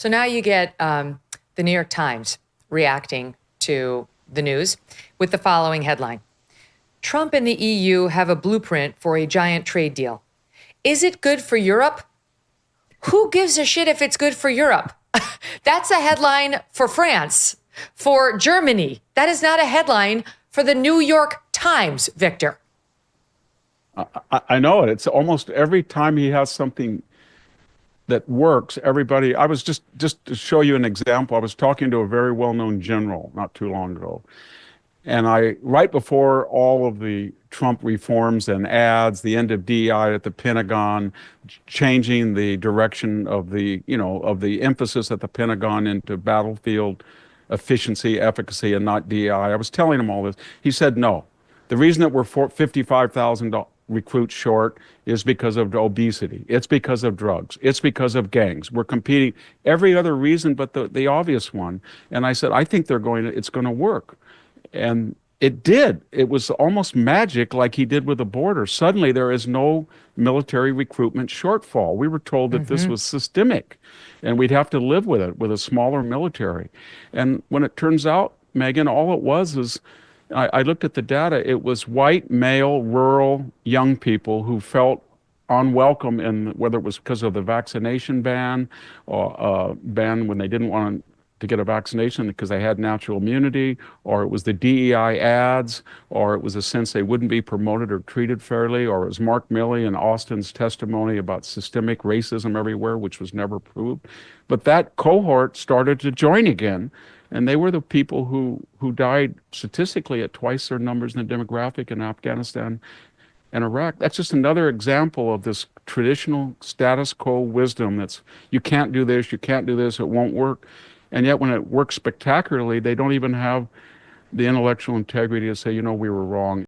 So now you get the New York Times reacting to the news with the following headline. Trump and the EU have a blueprint for a giant trade deal. Is it good for Europe? Who gives a shit if it's good for Europe? That's a headline for France, for Germany. That is not a headline for the New York Times, Victor. I know it. It's almost every time he has something that works, everybody, I was just to show you an example, I was talking to a very well-known general not too long ago. And right before all of the Trump reforms and ads, the end of DEI at the Pentagon, changing the direction of the emphasis at the Pentagon into battlefield efficiency, efficacy, and not DEI. I was telling him all this. He said, no, the reason that we're 55,000 recruits short is because of obesity. It's because of drugs. It's because of gangs. We're competing every other reason but the obvious one. And I said, I think it's going to work. And it did. It was almost magic, like he did with the border. Suddenly there is no military recruitment shortfall. We were told that this was systemic and we'd have to live with it with a smaller military. And when it turns out, Megyn, all it was is, I looked at the data, it was white, male, rural, young people who felt unwelcome, whether it was because of the vaccination ban or ban when they didn't want to get a vaccination because they had natural immunity, or it was the DEI ads, or it was a sense they wouldn't be promoted or treated fairly, or it was Mark Milley and Austin's testimony about systemic racism everywhere, which was never proved. But that cohort started to join again, and they were the people who died statistically at twice their numbers in the demographic in Afghanistan and Iraq. That's just another example of this traditional status quo wisdom that's, you can't do this, it won't work. And yet when it works spectacularly, they don't even have the intellectual integrity to say, we were wrong.